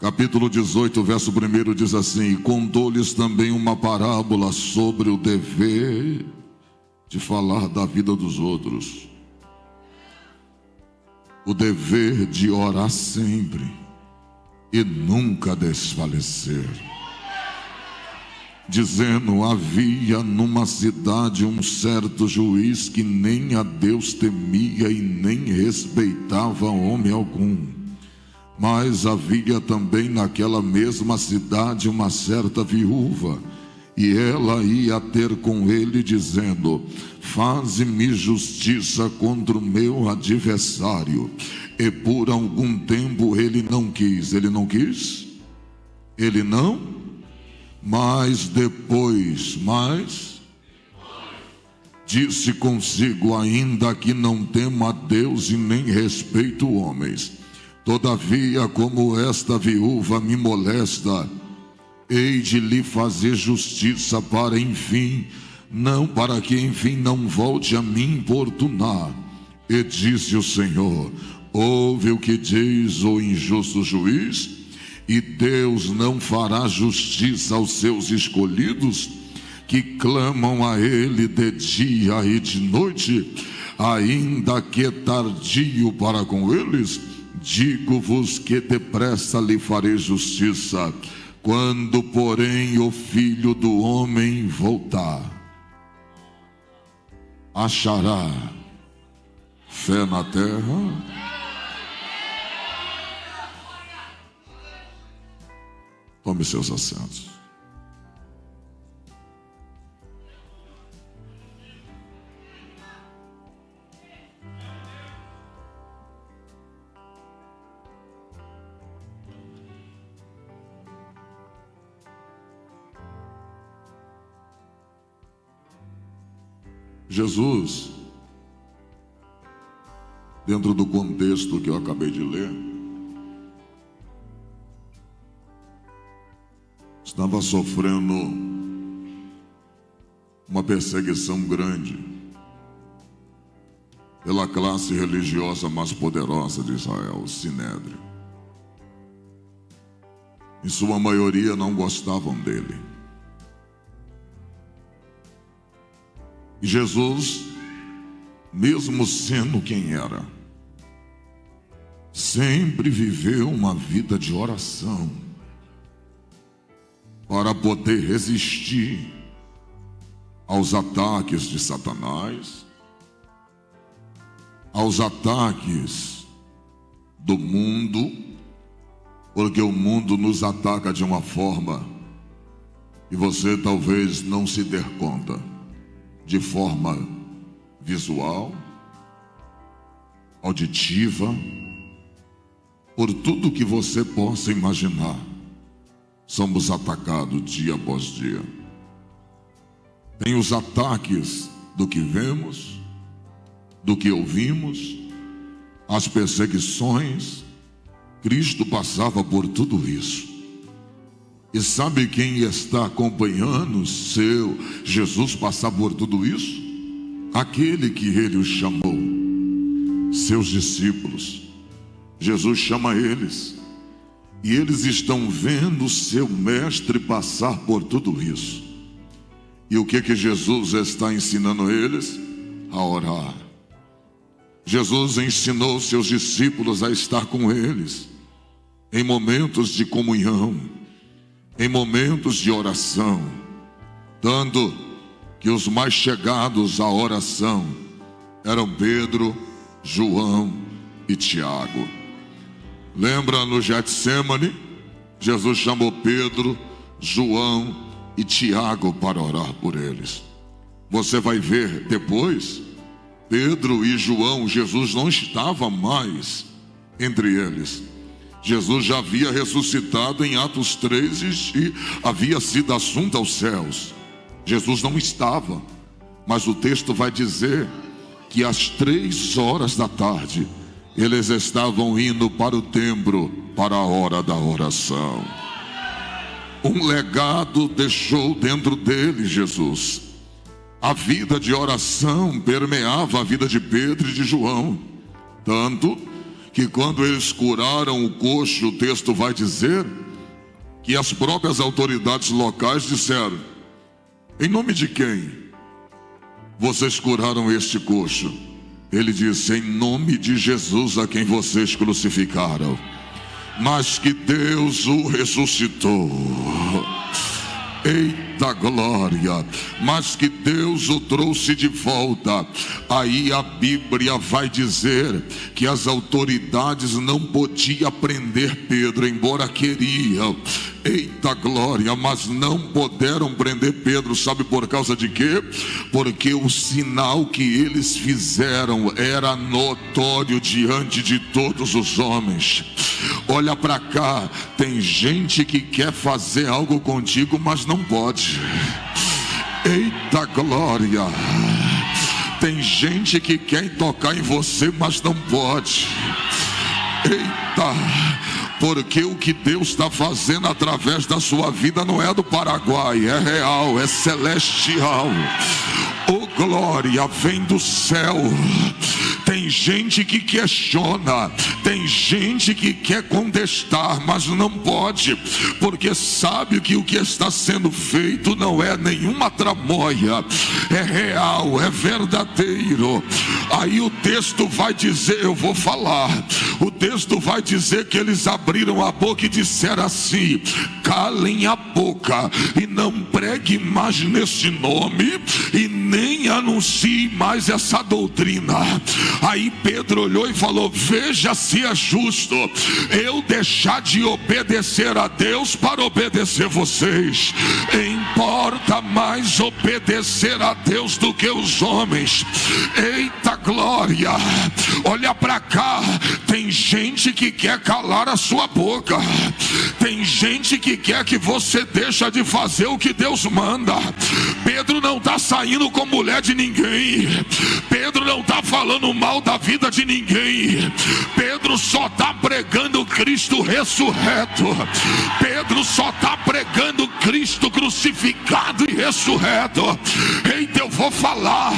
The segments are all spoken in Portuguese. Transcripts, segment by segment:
capítulo 18, verso 1 diz assim: contou-lhes também uma parábola sobre o dever de falar da vida dos outros, o dever de orar sempre e nunca desfalecer, dizendo: havia numa cidade um certo juiz que nem a Deus temia e nem respeitava homem algum. Mas havia também naquela mesma cidade uma certa viúva, e ela ia ter com ele, dizendo: faze-me justiça contra o meu adversário. E por algum tempo ele não quis. Ele não, mas depois, disse consigo: ainda que não temo a Deus e nem respeito homens, todavia, como esta viúva me molesta, hei de lhe fazer justiça para que enfim não volte a me importunar. E disse o Senhor: ouve o que diz o injusto juiz, e Deus não fará justiça aos seus escolhidos, que clamam a ele de dia e de noite, ainda que é tardio para com eles. Digo-vos que depressa lhe farei justiça. Quando, porém, o Filho do Homem voltar, achará fé na terra? Tome seus assentos. Jesus, dentro do contexto que eu acabei de ler, estava sofrendo uma perseguição grande pela classe religiosa mais poderosa de Israel, o Sinédrio. Em sua maioria não gostavam dele. E Jesus, mesmo sendo quem era, sempre viveu uma vida de oração para poder resistir aos ataques de Satanás, aos ataques do mundo, porque o mundo nos ataca de uma forma que você talvez não se dê conta, de forma visual, auditiva, por tudo que você possa imaginar. Somos atacados dia após dia. Tem os ataques do que vemos, do que ouvimos, as perseguições. Cristo passava por tudo isso. E sabe quem está acompanhando seu Jesus passar por tudo isso? Aquele que ele os chamou, seus discípulos. Jesus chama eles, e eles estão vendo seu mestre passar por tudo isso. E o que Jesus está ensinando eles? A orar. Jesus ensinou seus discípulos a estar com eles em momentos de comunhão, em momentos de oração, tanto que os mais chegados à oração eram Pedro, João e Tiago. Lembra no Getsêmani? Jesus chamou Pedro, João e Tiago para orar por eles. Você vai ver depois, Pedro e João, Jesus não estava mais entre eles. Jesus já havia ressuscitado em Atos 3 e havia sido assunto aos céus. Jesus não estava, mas o texto vai dizer que às 3 horas da tarde eles estavam indo para o templo para a hora da oração. Um legado deixou dentro dele Jesus. A vida de oração permeava a vida de Pedro e de João, tanto que quando eles curaram o coxo, o texto vai dizer que as próprias autoridades locais disseram: em nome de quem vocês curaram este coxo? Ele disse: em nome de Jesus, a quem vocês crucificaram, mas que Deus o ressuscitou. Eita glória! Mas que Deus o trouxe de volta. Aí a Bíblia vai dizer que as autoridades não podiam prender Pedro, embora queriam. Eita glória! Mas não puderam prender Pedro, sabe por causa de quê? Porque o sinal que eles fizeram era notório diante de todos os homens. Olha para cá, tem gente que quer fazer algo contigo, mas não pode. Eita glória! Tem gente que quer tocar em você, mas não pode. Eita! Porque o que Deus está fazendo através da sua vida não é do Paraguai, é real, é celestial. Oh glória, vem do céu. Tem gente que questiona, tem gente que quer contestar, mas não pode, porque sabe que o que está sendo feito não é nenhuma tramóia, é real, é verdadeiro. Aí o texto vai dizer, eu vou falar, o texto vai dizer que eles abriram a boca e disseram assim: calem a boca e não pregue mais nesse nome e nem anuncie mais essa doutrina. Aí Pedro olhou e falou: veja se é justo eu deixar de obedecer a Deus para obedecer vocês. Importa mais obedecer a Deus do que os homens. Eita glória! Olha para cá, tem gente que quer calar a sua boca, tem gente que quer que você deixe de fazer o que Deus manda. Pedro não está saindo com mulher de ninguém, Pedro não está falando mal da vida de ninguém, Pedro só está pregando Cristo ressurreto, Pedro só está pregando Cristo crucificado e ressurreto. Eita, eu vou falar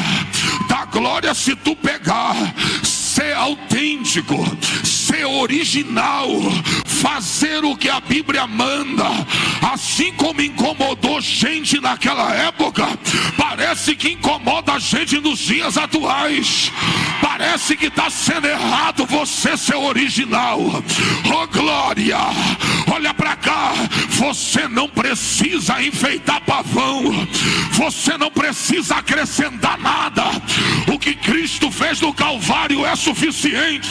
da glória. Se tu pegar, ser autêntico, ser original, fazer o que a Bíblia manda, assim como incomodou gente naquela época, parece que incomoda a gente nos dias atuais. Parece que está sendo errado você ser original. Oh glória! Olha para cá, você não precisa enfeitar pavão, você não precisa acrescentar nada. O que Cristo fez no Calvário é suficiente.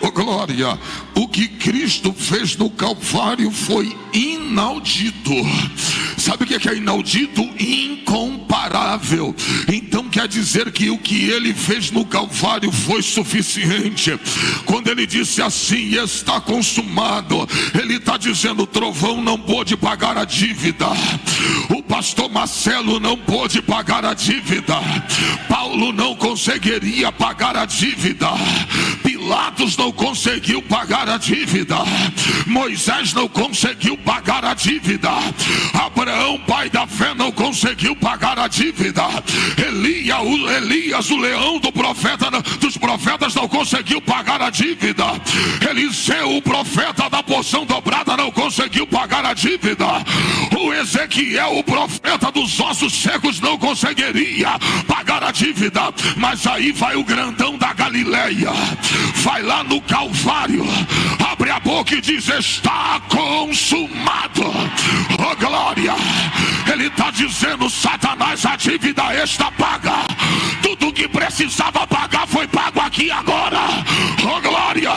Oh glória! O que Cristo fez no Calvário foi inaudito. Sabe o que é inaudito? Incomparável. Então quer dizer que o que ele fez no Calvário foi suficiente. Quando ele disse assim: está consumado, ele está dizendo: o trovão não pôde pagar a dívida, o pastor Marcelo não pôde pagar a dívida, Paulo não conseguiria pagar a dívida, Pilatos não conseguiu pagar a dívida, Moisés não conseguiu pagar a dívida, Abraão, pai da fé, não conseguiu pagar a dívida, Elias, o leão dos profetas, não conseguiu pagar a dívida, Eliseu, o profeta da porção dobrada, não conseguiu pagar a dívida, o Ezequiel, o profeta dos ossos secos, não conseguiria pagar a dívida. Mas aí vai o grandão da Galileia, vai lá no Calvário, abre a boca e diz: está consumado. Oh glória! Ele está dizendo: Satanás, a dívida está paga, tudo que precisava pagar foi pago aqui agora. Oh glória!